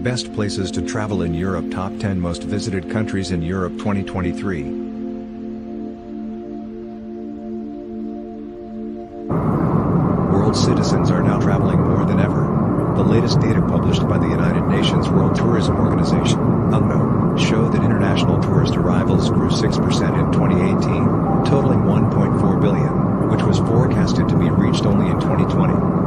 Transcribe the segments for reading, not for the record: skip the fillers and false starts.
Best places to travel in Europe. Top 10 most visited countries in Europe 2023. World citizens are now traveling more than ever. The latest data published by the United Nations World Tourism Organization, UNWTO, show that international tourist arrivals grew 6% in 2018, totaling 1.4 billion, which was forecasted to be reached only in 2020.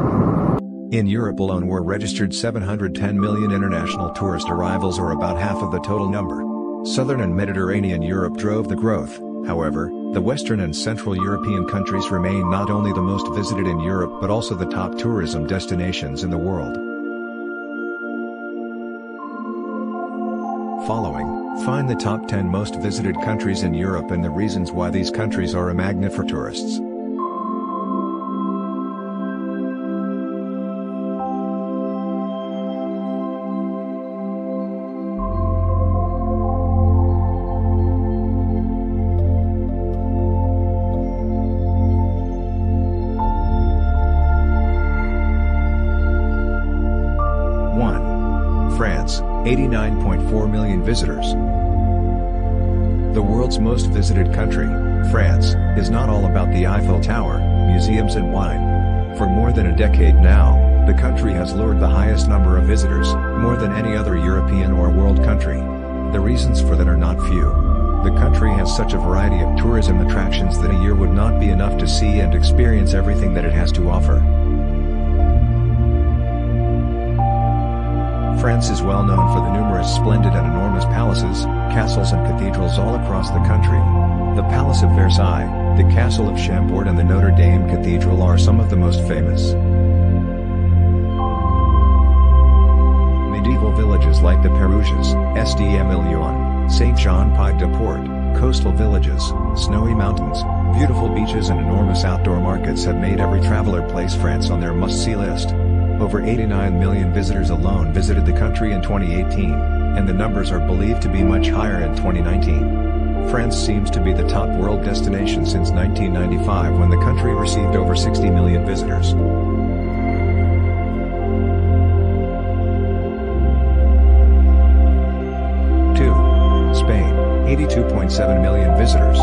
In Europe alone were registered 710 million international tourist arrivals, or about half of the total number. Southern and Mediterranean Europe drove the growth. However, the Western and Central European countries remain not only the most visited in Europe but also the top tourism destinations in the world. Following, find the top 10 most visited countries in Europe and the reasons why these countries are a magnet for tourists. 1. France, 89.4 million visitors. The world's most visited country, France, is not all about the Eiffel Tower, museums and wine. For more than a decade now, the country has lured the highest number of visitors, more than any other European or world country. The reasons for that are not few. The country has such a variety of tourism attractions that a year would not be enough to see and experience everything that it has to offer. France is well known for the numerous splendid and enormous palaces, castles and cathedrals all across the country. The Palace of Versailles, the Castle of Chambord and the Notre Dame Cathedral are some of the most famous. Medieval villages like the Perouges, St-Émilion, Saint-Jean-Pied-de-Port, coastal villages, snowy mountains, beautiful beaches and enormous outdoor markets have made every traveler place France on their must-see list. Over 89 million visitors alone visited the country in 2018, and the numbers are believed to be much higher in 2019. France seems to be the top world destination since 1995, when the country received over 60 million visitors. 2. Spain, 82.7 million visitors.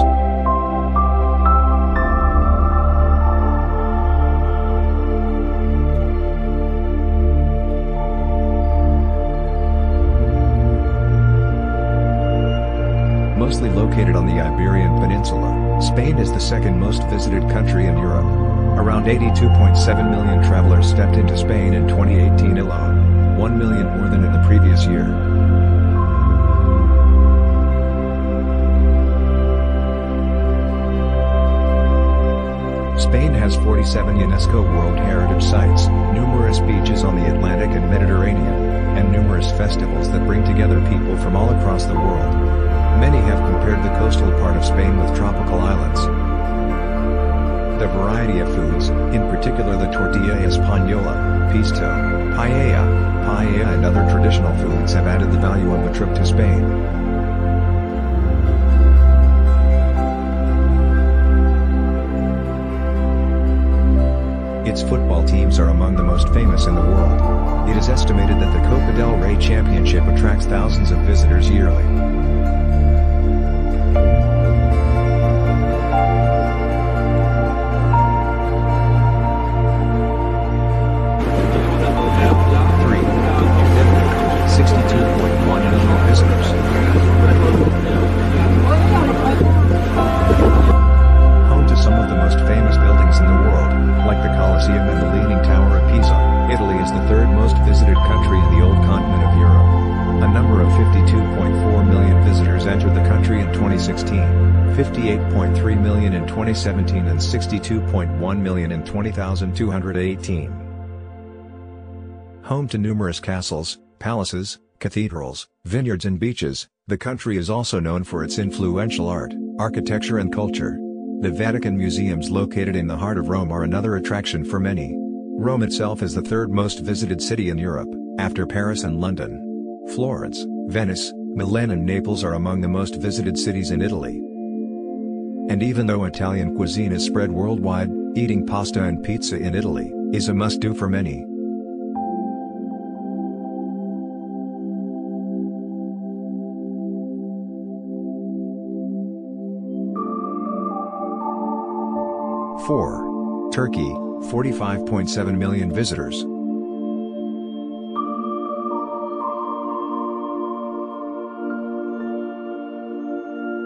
Mostly located on the Iberian Peninsula, Spain is the second most visited country in Europe. Around 82.7 million travelers stepped into Spain in 2018 alone, 1 million more than in the previous year. Spain has 47 UNESCO World Heritage Sites, numerous beaches on the Atlantic and Mediterranean, and numerous festivals that bring together people from all across the world. Many have compared the coastal part of Spain with tropical islands. The variety of foods, in particular the tortilla española, pisto, paella, and other traditional foods have added the value of a trip to Spain. Its football teams are among the most famous in the world. It is estimated that the Copa del Rey Championship attracts thousands of visitors yearly. 62.1 million visitors. Home to some of the most famous buildings in the world, like the Colosseum and the Leaning Tower of Pisa, Italy is the third most visited country in the old continent of Europe. A number of 52.4 million visitors entered the country in 2016, 58.3 million in 2017 and 62.1 million in 2018. Home to numerous castles, palaces, cathedrals, vineyards and beaches, the country is also known for its influential art, architecture and culture. The Vatican museums located in the heart of Rome are another attraction for many. Rome itself is the third most visited city in Europe, after Paris and London. Florence, Venice, Milan and Naples are among the most visited cities in Italy. And even though Italian cuisine is spread worldwide, eating pasta and pizza in Italy is a must-do for many. 4. Turkey, 45.7 million visitors.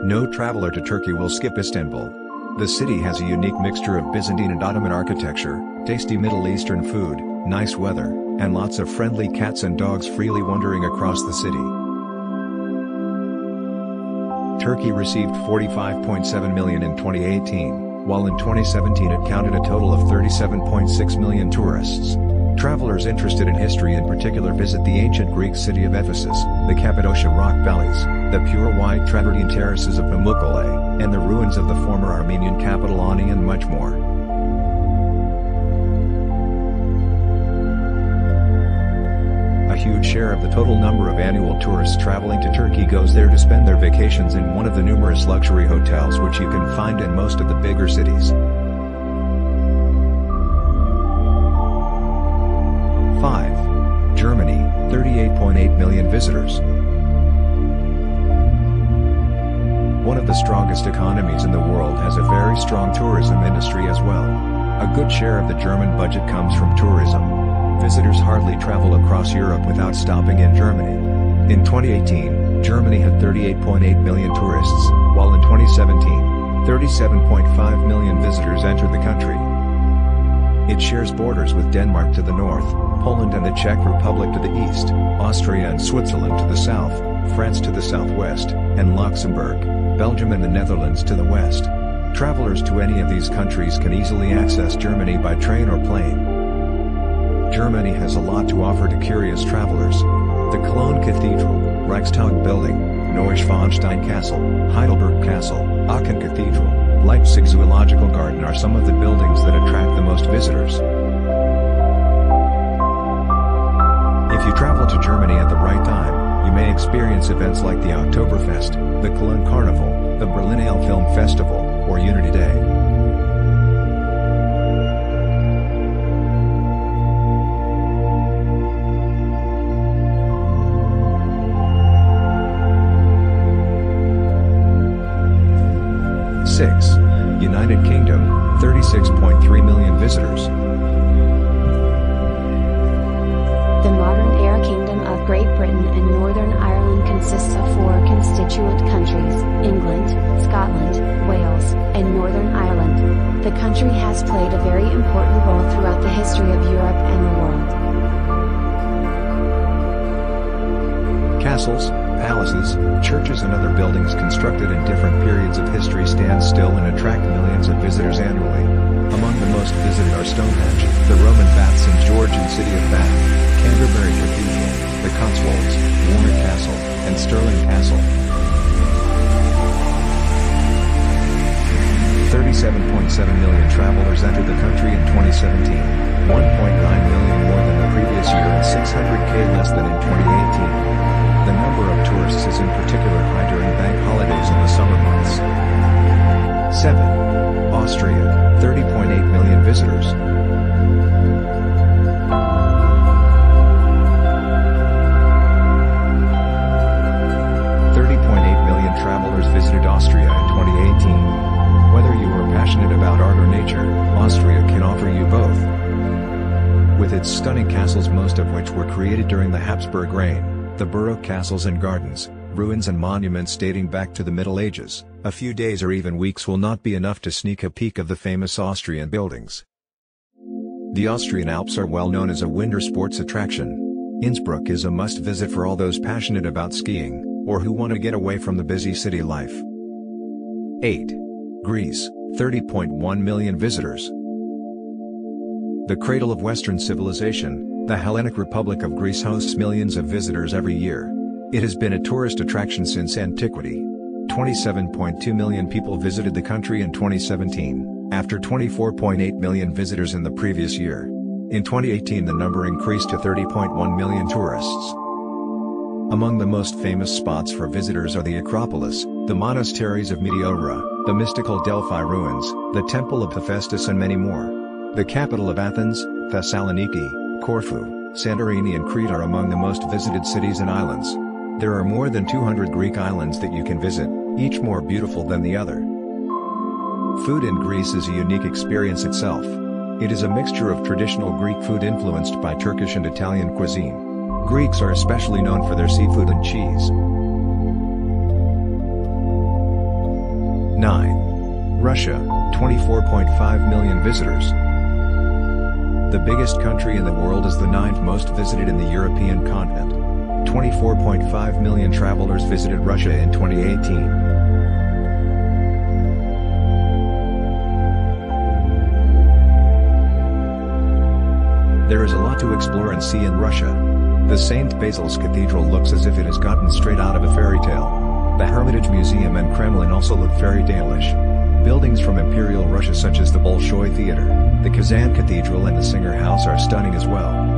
No traveler to Turkey will skip Istanbul. The city has a unique mixture of Byzantine and Ottoman architecture, tasty Middle Eastern food, nice weather, and lots of friendly cats and dogs freely wandering across the city. Turkey received 45.7 million in 2018, while in 2017 it counted a total of 37.6 million tourists. Travelers interested in history in particular visit the ancient Greek city of Ephesus, the Cappadocia rock valleys, the pure white travertine terraces of Pamukkale, and the ruins of the former Armenian capital Ani and much more. A huge share of the total number of annual tourists traveling to Turkey goes there to spend their vacations in one of the numerous luxury hotels which you can find in most of the bigger cities. 5. Germany, 38.8 million visitors. One of the strongest economies in the world has a very strong tourism industry as well. A good share of the German budget comes from tourism. Visitors hardly travel across Europe without stopping in Germany. In 2018, Germany had 38.8 million tourists, while in 2017, 37.5 million visitors entered the country. It shares borders with Denmark to the north, Poland and the Czech Republic to the east, Austria and Switzerland to the south, France to the southwest, and Luxembourg, Belgium and the Netherlands to the west. Travelers to any of these countries can easily access Germany by train or plane. Germany has a lot to offer to curious travelers. The Cologne Cathedral, Reichstag Building, Neuschwanstein Castle, Heidelberg Castle, Aachen Cathedral, Leipzig Zoological Garden are some of the buildings that attract the most visitors. If you travel to Germany at the right time, you may experience events like the Oktoberfest, the Cologne Carnival, the Berlinale Film Festival, or Unity Day. United Kingdom, 36.3 million visitors. The modern-era Kingdom of Great Britain and Northern Ireland consists of 4 constituent countries, England, Scotland, Wales, and Northern Ireland. The country has played a very important role throughout the history of Europe and the world. Castles, palaces, churches and other buildings constructed in different periods of history stand still and attract millions of visitors annually. Among the most visited are Stonehenge, the Roman Bath St. George and City of Bath, Canterbury Cathedral, the Cotswolds, Warwick Castle, and Stirling Castle. 37.7 million travelers entered the country in 2017, 1.9 million more than the previous year and 600,000 less than in 2018. The number of tourists is in particular high during bank holidays in the summer months. 7. Austria, 30.8 million visitors. 30.8 million travelers visited Austria in 2018. Whether you are passionate about art or nature, Austria can offer you both. With its stunning castles, most of which were created during the Habsburg reign, the Baroque castles and gardens, ruins and monuments dating back to the Middle Ages, a few days or even weeks will not be enough to sneak a peek of the famous Austrian buildings. The Austrian Alps are well known as a winter sports attraction. Innsbruck is a must-visit for all those passionate about skiing, or who want to get away from the busy city life. 8. Greece, 30.1 million visitors. The cradle of Western civilization, the Hellenic Republic of Greece hosts millions of visitors every year. It has been a tourist attraction since antiquity. 27.2 million people visited the country in 2017, after 24.8 million visitors in the previous year. In 2018 the number increased to 30.1 million tourists. Among the most famous spots for visitors are the Acropolis, the monasteries of Meteora, the mystical Delphi ruins, the Temple of Hephaestus and many more. The capital of Athens, Thessaloniki, Corfu, Santorini and Crete are among the most visited cities and islands. There are more than 200 Greek islands that you can visit, each more beautiful than the other. Food in Greece is a unique experience itself. It is a mixture of traditional Greek food influenced by Turkish and Italian cuisine. Greeks are especially known for their seafood and cheese. 9. Russia, 24.5 million visitors. The biggest country in the world is the 9th most visited in the European continent. 24.5 million travelers visited Russia in 2018. There is a lot to explore and see in Russia. The St. Basil's Cathedral looks as if it has gotten straight out of a fairy tale. The Hermitage Museum and Kremlin also look fairy tale-ish. Buildings from Imperial Russia such as the Bolshoi Theater, the Kazan Cathedral and the Singer House are stunning as well.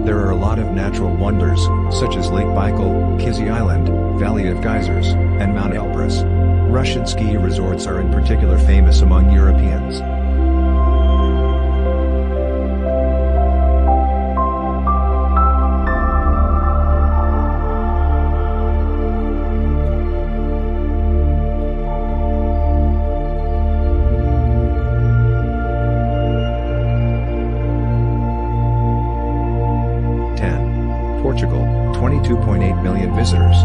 There are a lot of natural wonders, such as Lake Baikal, Kizy Island, Valley of Geysers, and Mount Elbrus. Russian ski resorts are in particular famous among Europeans. Portugal, 22.8 million visitors.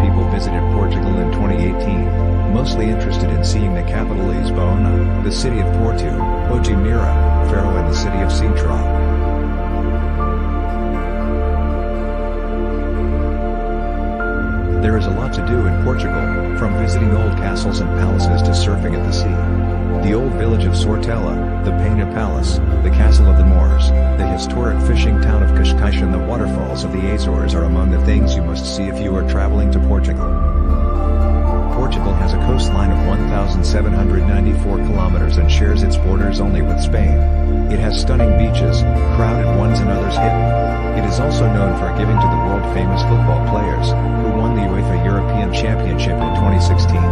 People visited Portugal in 2018, mostly interested in seeing the capital Lisbona, the city of Porto, Ojimira, Faro and the city of Sintra. There is a lot to do in Portugal, from visiting old castles and palaces to surfing at the sea. The old village of Sortela, the Peña Palace, the castle of the Moors, the historic fishing town of Cascais and the waterfalls of the Azores are among the things you must see if you are traveling to Portugal. Portugal has a coastline of 1,794 kilometers and shares its borders only with Spain. It has stunning beaches, crowded ones and others hidden. It is also known for giving to the world-famous football players, who won the UEFA European Championship in 2016.